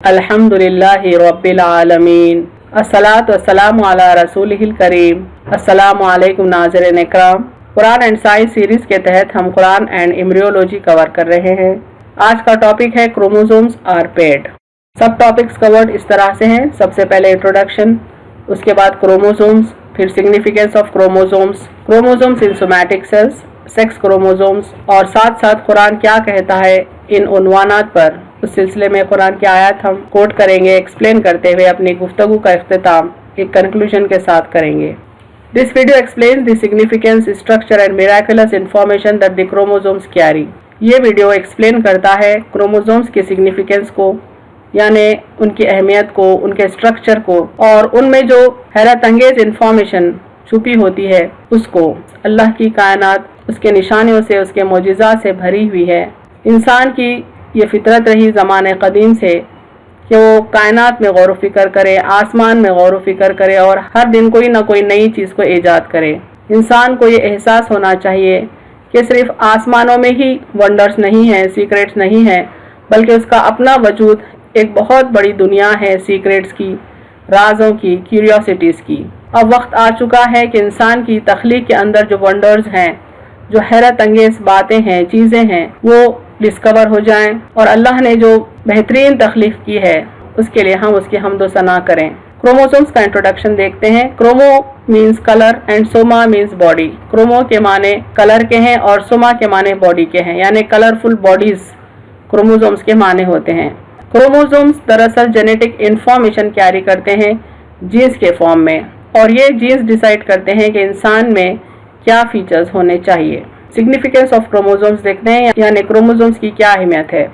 अल्हम्दुलिल्लाहि रब्बिल आलमीन, अस्सलातु वस्सलामु अला रसूलिहिल करीम। अस्सलामु अलैकुम नाज़रीन इकराम। कुरान एंड साइंस सीरीज के तहत हम कुरान एंड एम्ब्रियोलॉजी कवर कर रहे हैं। आज का टॉपिक है क्रोमोसोम्स आर पेड। सब टॉपिक्स कवर्ड इस तरह से हैं, सबसे पहले इंट्रोडक्शन, उसके बाद क्रोमोसोम्स, फिर significance of chromosomes, chromosomes in somatic sales, sex chromosomes, और साथ साथ कुरान क्या कहता है इन उन्वानात पर। उस सिलसिले में कुरान की आयत हम कोट करेंगे, एक्सप्लेन करते हुए अपनी गुफ्तगू का इख्तिताम एक कंक्लूजन के साथ करेंगे। This video explains the significance, structure and miraculous information that the chromosomes carry. ये वीडियो एक्सप्लेन करता है क्रोमोसोम्स के सिग्निफिकेंस को, यानी उनकी अहमियत को, उनके स्ट्रक्चर को, और उनमें जो हैरत अंगेज इंफॉर्मेशन छुपी होती है उसको। अल्लाह की कायनात उसके निशानियों से, उसके मोजिज़ात से भरी हुई है। इंसान की ये फितरत रही ज़माने कदीम से कि वो कायनात में गौर फिक्र करे, आसमान में गौर फिक्र करे और हर दिन कोई ना कोई नई चीज़ को ईजाद करे। इंसान को ये एहसास होना चाहिए कि सिर्फ आसमानों में ही वंडर्स नहीं हैं, सीक्रेट्स नहीं हैं, बल्कि उसका अपना वजूद एक बहुत बड़ी दुनिया है सीक्रेट्स की, राजों की, क्यूरियोसिटीज़ की। अब वक्त आ चुका है कि इंसान की तख्लीक के अंदर जो वंडर्स हैं, जो हैरत अंगेज बातें हैं, चीज़ें हैं, वो डिस्कवर हो जाएं और अल्लाह ने जो बेहतरीन तख्लीक की है उसके लिए हम उसकी हम्दो सना करें। क्रोमोसोम्स का इंट्रोडक्शन देखते हैं। Chromo means colour and soma means body. Chromo के माने कलर के हैं और सोमा के माने बॉडी के हैं, यानी कलरफुल बॉडीज क्रोमोसोम्स के माने होते हैं। क्रोमोसोम्स दरअसल जेनेटिक इंफॉर्मेशन कैरी करते हैं जीन्स के फॉर्म में, और ये जीन्स डिसाइड करते हैं कि इंसान में क्या फीचर्स होने चाहिए। सिग्निफिकेंस ऑफ क्रोमोसोम्स देखते हैं, यानी क्रोमोसोम्स की क्या अहमियत है।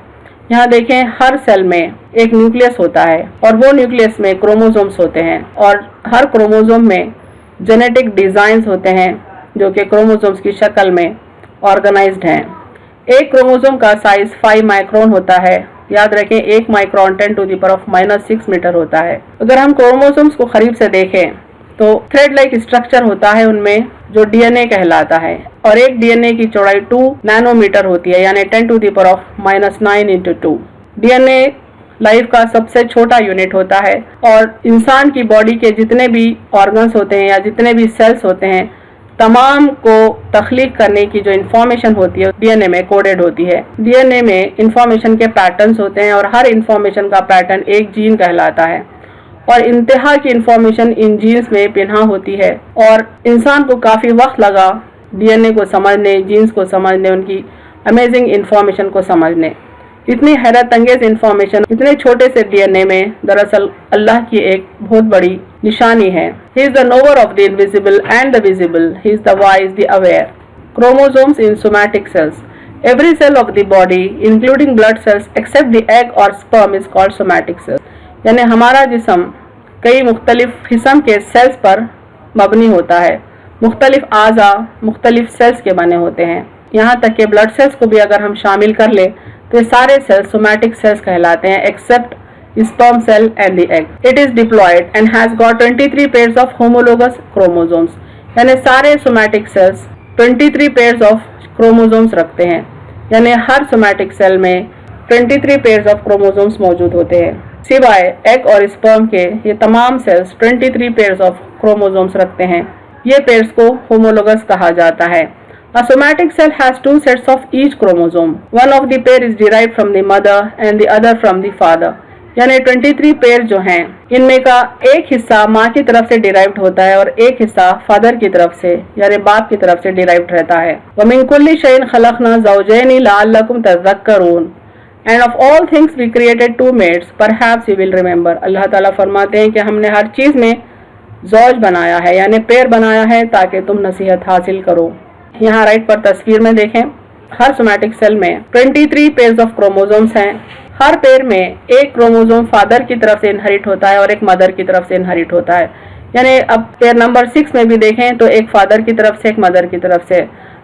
यहाँ देखें, हर सेल में एक न्यूक्लियस होता है और वो न्यूक्लियस में क्रोमोसोम्स होते हैं, और हर क्रोमोसोम में जेनेटिक डिज़ाइंस होते हैं जो कि क्रोमोसोम्स की शक्ल में ऑर्गेनाइज्ड हैं। एक क्रोमोसोम का साइज 5 माइक्रोन होता है। याद रखें, 1 माइक्रोन 10⁻⁻6 मीटर होता है। अगर हम क्रोमोसोम्स को करीब से देखें तो थ्रेड लाइक स्ट्रक्चर होता है उनमें, जो डीएनए कहलाता है, और एक डीएनए की चौड़ाई 2 नैनोमीटर होती है, यानी 10⁻⁻9 × 2। डीएनए लाइफ का सबसे छोटा यूनिट होता है, और इंसान की बॉडी के जितने भी ऑर्गन्स होते हैं या जितने भी सेल्स होते हैं, तमाम को तख्लीक करने की जो इंफॉर्मेशन होती है डीएनए में कोडेड होती है। डीएनए में इंफॉर्मेशन के पैटर्न्स होते हैं और हर इंफॉर्मेशन का पैटर्न एक जीन कहलाता है, और इंतहा की इंफॉर्मेशन इन जीन्स में पिन्हा होती है। और इंसान को काफ़ी वक्त लगा डीएनए को समझने, जीन्स को समझने, उनकी अमेजिंग इंफॉर्मेशन को समझने। इतनी हैरत अंगेज इंफॉर्मेशन इतने छोटे से डीएनए में दरअसल अल्लाह की एक बहुत बड़ी निशानी है। He is the knower of the invisible and the visible, he is the wise the aware. Chromosomes in somatic cells. Every cell of the body including blood cells except the egg और sperm is called somatic cells. यानी हमारा जिस्म कई मुख्तलिफ किस्म के sales पर मबनी होता है, मुख्तलिफ आज़ा मुख्तलिफ सेल्स के बने होते हैं। यहाँ तक कि ब्लड सेल्स को भी अगर हम शामिल कर लें तो ये सारे सेल्स सोमैटिक सेल्स कहलाते हैं, except sperm cell and the egg. It is diploid and has got 23 pairs of homologous chromosomes. यानी सारे somatic cells 23 pairs of chromosomes रखते हैं, यानी हर सोमैटिक सेल में 23 पेयर्स ऑफ क्रोमोसोम्स मौजूद होते हैं। सिवाय एग और स्पर्म के ये तमाम सेल्स 23 पेयर्स ऑफ क्रोमोसोम्स रखते हैं। ये पेयर्स को होमोलोगस कहा जाता है। A somatic cell has 2 sets of each chromosome. One of the pair is derived from the mother and the other from the father. यानी 23 पेयर जो हैं, इनमें का एक हिस्सा माँ की तरफ से डिराइव्ड होता है और एक हिस्सा फादर की तरफ से, यानी बाप की तरफ से डिराइव्ड रहता है। وَمِن كُلِّ شَيْءٍ خَلَقْنَا زَوْجَيْنِ لَعَلَّكُمْ تَذَكَّرُونَ And of all things we created 2 mates, perhaps you will remember. अल्लाह ताला फरमाते हैं कि हमने हर चीज़ में ज़ौज बनाया है, यानी पेयर बनाया है, ताकि तुम नसीहत हासिल करो। यहाँ राइट पर तस्वीर में देखें, हर सोमैटिक सेल में 23 पेयर्स ऑफ क्रोमोसोम्स हैं। हर पेयर में एक क्रोमोसोम फादर की तरफ से इनहेरिट होता है और एक मदर की तरफ से इनहेरिट होता है। यानी अब पेयर नंबर 6 में भी देखें तो एक फादर की तरफ से, एक मदर की तरफ से।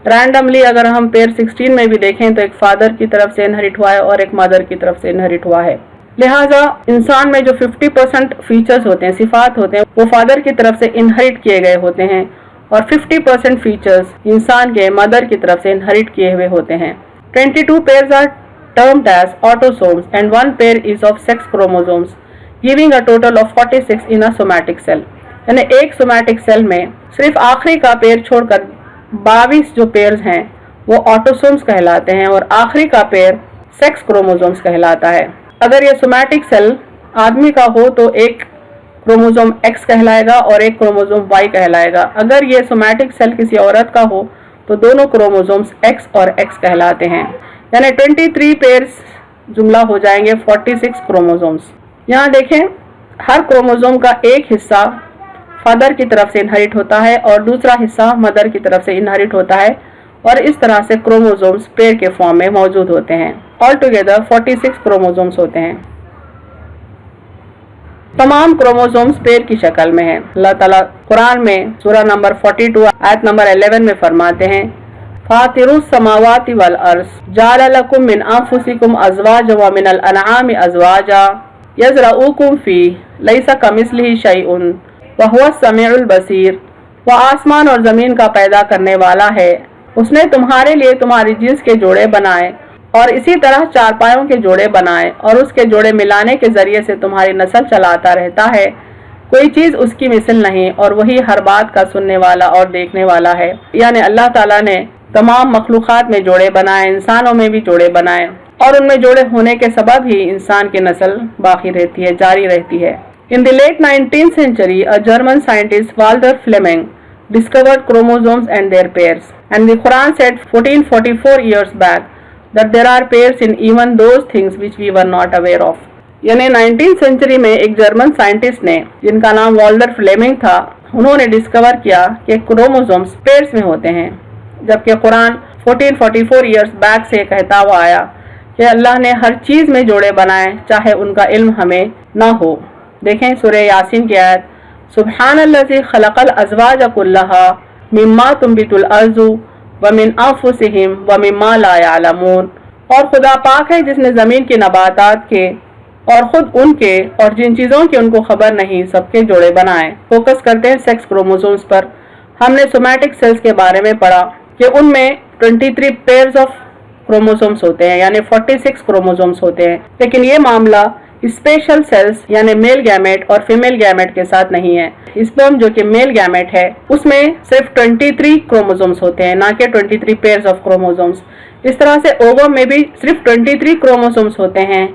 रैंडमली अगर हम पेयर 16 में भी देखें तो एक फादर की तरफ से इनहेरिट हुआ है और एक मदर की तरफ से इनहेरिट हुआ है। लिहाजा इंसान में जो 50% फीचर्स होते हैं, सिफात होते हैं, वो फादर की तरफ से इनहेरिट किए गए होते हैं, और 50% फीचर्स इंसान के मदर की तरफ से इनहेरिट किए हुए होते हैं। 22 pairs are termed as autosomes, and one pair is of sex chromosomes, giving a total of 46 in a somatic cell. यानी एक सोमैटिक सेल में सिर्फ आखिरी का पेयर छोड़कर 22 जो पेयर्स हैं वो ऑटोसोम्स कहलाते हैं और आखिरी का पेयर सेक्स क्रोमोसोम्स कहलाता है। अगर ये सोमैटिक सेल आदमी का हो तो एक क्रोमोसोम X कहलाएगा और एक क्रोमोसोम Y कहलाएगा। अगर ये सोमैटिक सेल किसी औरत का हो तो दोनों क्रोमोसोम्स X और X कहलाते हैं। यानी 23 पेयर्स जुमला हो जाएंगे 46 क्रोमोसोम्स। यहाँ देखें, हर क्रोमोसोम का एक हिस्सा फादर की तरफ से इनहेरिट होता है और दूसरा हिस्सा मदर की तरफ से इनहेरिट होता है और इस तरह से क्रोमोसोम्स पेयर के फॉर्म में मौजूद होते हैं। ऑल टुगेदर 46 क्रोमोसोम्स होते हैं। तमाम क्रोमोसोम्स पेयर की शक्ल में हैं। अल्लाह ताला कुरान में सूरा नंबर 42 आयत नंबर 11 में फरमाते हैं, फातिरुस समावाति वल अर्ज़ जाअल लकुम मिन अनफुसिकुम अज़वाजा व मिनल अनआमि अज़वाजा यज़रऊकुम फी लैसा कमिस्लिही शैउन व हुवस समीउल बसीर। वो आसमान और ज़मीन का पैदा करने वाला है, उसने तुम्हारे लिए तुम्हारी जिन्स के जोड़े बनाए और इसी तरह चारपायों के जोड़े बनाए और उसके जोड़े मिलाने के जरिए से तुम्हारी नस्ल चलाता रहता है। कोई चीज़ उसकी मिसल नहीं और वही हर बात का सुनने वाला और देखने वाला है। यानी अल्लाह ताला ने तमाम मखलूक़ात में जोड़े बनाए, इंसानों में भी जोड़े बनाए और उनमें जोड़े होने के सबब ही इंसान की नस्ल बाकी रहती है, जारी रहती है। In the late 19th century, a German scientist, Walter Fleming, discovered chromosomes and their pairs. And the Quran said 1444 years back that there are pairs in even those things which we were not aware of. यानी 19th century में एक German scientist ने, जिनका नाम Walter Fleming था, उन्होंने discover किया कि क्रोमोसोम्स पेयर्स में होते हैं, जबकि कुरान 1444 ईयर्स बैक से कहता हुआ आया कि अल्लाह ने हर चीज़ में जोड़े बनाए, चाहे उनका इल्म हमें ना हो। देखें सूरह यासीन की आयत, सुब्हानल्लज़ी खलक़ल अज़वाज कुल्लहा मिम्मा तुंबितुल अर्ज़ु व मिन अनफुसिहिम व मिम्मा ला यअलमून। और खुदा पाक है जिसने ज़मीन के नबातात के और ख़ुद उनके और जिन चीज़ों की उनको खबर नहीं सबके जोड़े बनाए। फोकस करते हैं सेक्स क्रोमोसोम्स पर। हमने सोमैटिक सेल्स के बारे में पढ़ा कि उनमें 23 पेयर्स ऑफ क्रोमोसोम्स होते हैं, यानी 46 क्रोमोसोम्स होते हैं। लेकिन ये मामला स्पेशल सेल्स यानी मेल गैमेट और फीमेल गैमेट के साथ नहीं है। स्पर्म जो कि मेल गैमेट है उसमें सिर्फ 23 क्रोमोसोम्स होते हैं, ना कि 23 पेयर्स ऑफ क्रोमोसोम्स। इस तरह से ओवम में भी सिर्फ 23 क्रोमोसोम्स होते हैं,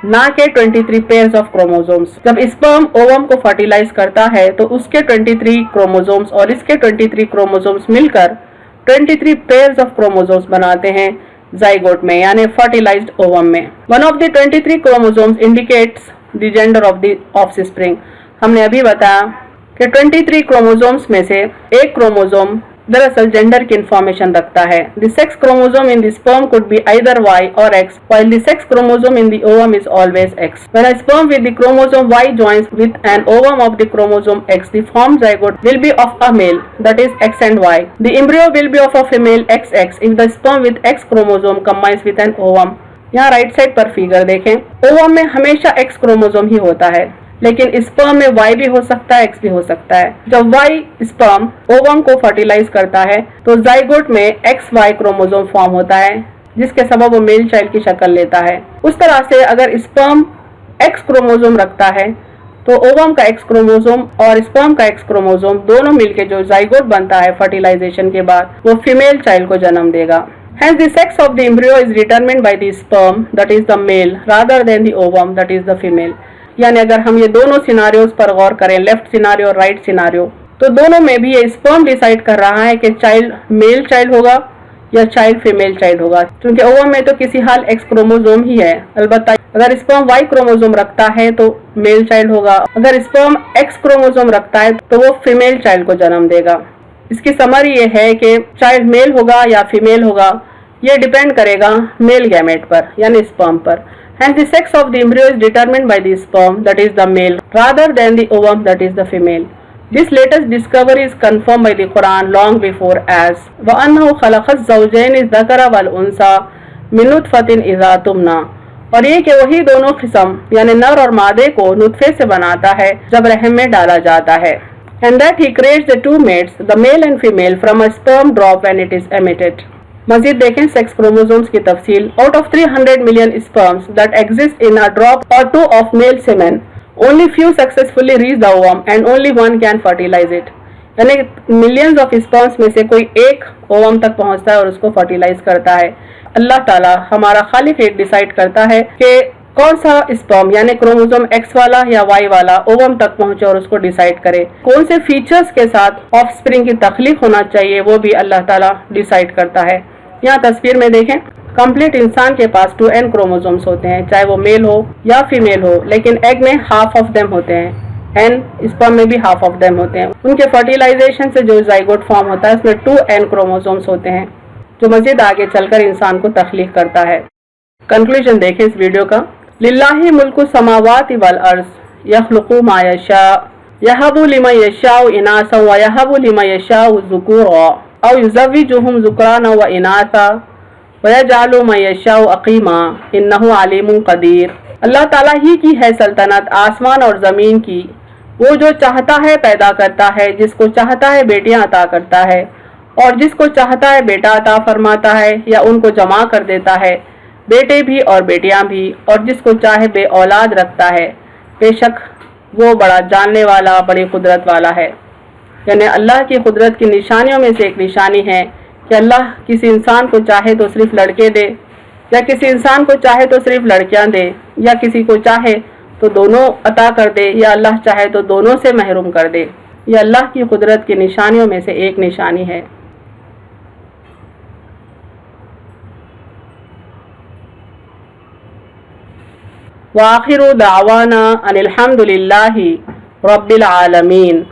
ना कि 23 पेयर्स ऑफ क्रोमोसोम्स। जब स्पर्म ओवम को फर्टिलाइज करता है तो उसके 23 क्रोमोसोम्स और इसके 23 क्रोमोसोम्स मिलकर 23 पेयर्स ऑफ क्रोमोसोम्स बनाते हैं ज़ाइगोट में, यानी फर्टिलाइज्ड ओवम में। One of the 23 chromosomes indicates the gender of the offspring. हमने अभी बताया कि 23 क्रोमोसोम्स में से एक क्रोमोसोम दरअसल जेंडर की इंफॉर्मेशन रखता है। The sex chromosome in the sperm could be either Y और X, while the sex chromosome in the ovum is always X. When a sperm with the chromosome Y joins with an ovum of the chromosome X, the formed zygote will be of a male, that is X and Y. The embryo will be of a female XX if the sperm with X chromosome combines with an ovum. यहाँ right side पर figure देखें, ovum में हमेशा X chromosome ही होता है, लेकिन sperm में Y भी हो सकता है, X भी हो सकता है। जब Y स्पर्म ओवम को फर्टिलाइज करता है तो जाइगोट में XY क्रोमोसोम फॉर्म होता है, जिसके सबब वो मेल चाइल्ड की शक्ल लेता है। उस तरह से अगर स्पर्म X क्रोमोसोम रखता है तो ओवम का X क्रोमोसोम और स्पर्म का X क्रोमोसोम दोनों मिलकर जो जाइगोट बनता है फर्टिलाइजेशन के बाद, वो फीमेल चाइल्ड को जन्म देगा। Hence the sex of the embryo is determined by the sperm, that is the male, rather than the ovum, that is the female. यानी अगर हम ये दोनों सिनारियोज पर गौर करें, लेफ्ट सिनारियो और राइट सिनारियो, तो दोनों में भी ये स्पर्म डिसाइड कर रहा है कि चाइल्ड मेल चाइल्ड होगा या चाइल्ड फीमेल चाइल्ड होगा, क्योंकि ओवम में तो किसी हाल X क्रोमोसोम ही है। अलबत्ता अगर स्पर्म Y क्रोमोसोम रखता है तो मेल चाइल्ड होगा, अगर स्पर्म X क्रोमोसोम रखता है तो वो फीमेल चाइल्ड को जन्म देगा। इसकी समरी ये है कि चाइल्ड मेल होगा या फीमेल होगा, ये डिपेंड करेगा मेल गैमेट पर यानी स्पर्म पर। Hence the sex of the embryo is determined by the sperm, that is the male, rather than the ovum, that is the female. This latest discovery is confirmed by the Quran long before as وَأَنَّهُ خَلَقَ الزَّوْجَيْنِ الذَّكَرَ وَالْأُنثَى مِن نُطْفَةٍ إِذَا تُمْنَى। और ये कि वही दोनों किस्म यानी नर और मादे को नुत्फे से बनाता है जब रहम में डाला जाता है। And that he creates the two mates, the male and female, from a sperm drop when it is emitted. मजीद देखें सेक्स क्रोमोसोम्स की तफसील। Out of 300 million sperms that exist in a drop और 2 of male semen, only few successfully reach the ovum and only one can fertilize it। यानी millions of sperms में से कोई एक ovum तक पहुंचता है और उसको फर्टिलाइज करता है। अल्लाह ताला हमारा खालिक एक डिसाइड करता है कि कौन सा स्पर्म यानी क्रोमोसोम एक्स वाला या वाई वाला ओवम तक पहुंचे और उसको डिसाइड करे। कौन से फीचर्स के साथ ऑफस्प्रिंग की तख्लीक होना चाहिए वो भी अल्लाह ताला डिसाइड करता है। यहाँ तस्वीर में देखें, कंप्लीट इंसान के पास 2n क्रोमोसोम्स होते हैं, चाहे वो मेल हो या फीमेल हो, लेकिन एग में हाफ ऑफ देम होते हैं, n स्पर्म में भी हाफ ऑफ देम होते हैं। उनके फर्टिलाइजेशन से जो जाइगोट फॉर्म होता है उसमें 2n क्रोमोसोम्स होते हैं, जो मजीद आगे चलकर इंसान को तख्लीक करता है। कंक्लूजन देखें इस वीडियो का। लिल्लाहि मुल्कु समावाति वल अर्ज़ यख्लुकु मा यशा यहबु लिमन यशाउ इनासा व यहबु लिमन यशाउ ज़ुकूरा औ युज़व्विजुहुम ज़ुक्राना व इनासा व यजअलु मन यशाउ अक़ीमा इन्नहु अलीमुन क़दीर। अल्लाह ताला ही की है सल्तनत आसमान और ज़मीन की। वो जो चाहता है पैदा करता है, जिसको चाहता है बेटियां अता करता है और जिसको चाहता है बेटा अता फरमाता है या उनको जमा कर देता है, बेटे भी और बेटियां भी, और जिसको चाहे बे औलाद रखता है। बेशक वो बड़ा जानने वाला, बड़ी कुदरत वाला है। यानी अल्लाह की कुदरत की निशानियों में से एक निशानी है कि अल्लाह किसी इंसान को चाहे तो सिर्फ लड़के दे, या किसी इंसान को चाहे तो सिर्फ लड़कियां दे, या किसी को चाहे तो दोनों अता कर दे, या अल्लाह चाहे तो दोनों से महरूम कर दे। यह अल्लाह की कुदरत की निशानियों में से एक निशानी है। व आखिरु दावाना अनिल हम्दुलिल्लाहि रब्बिल आलमीन।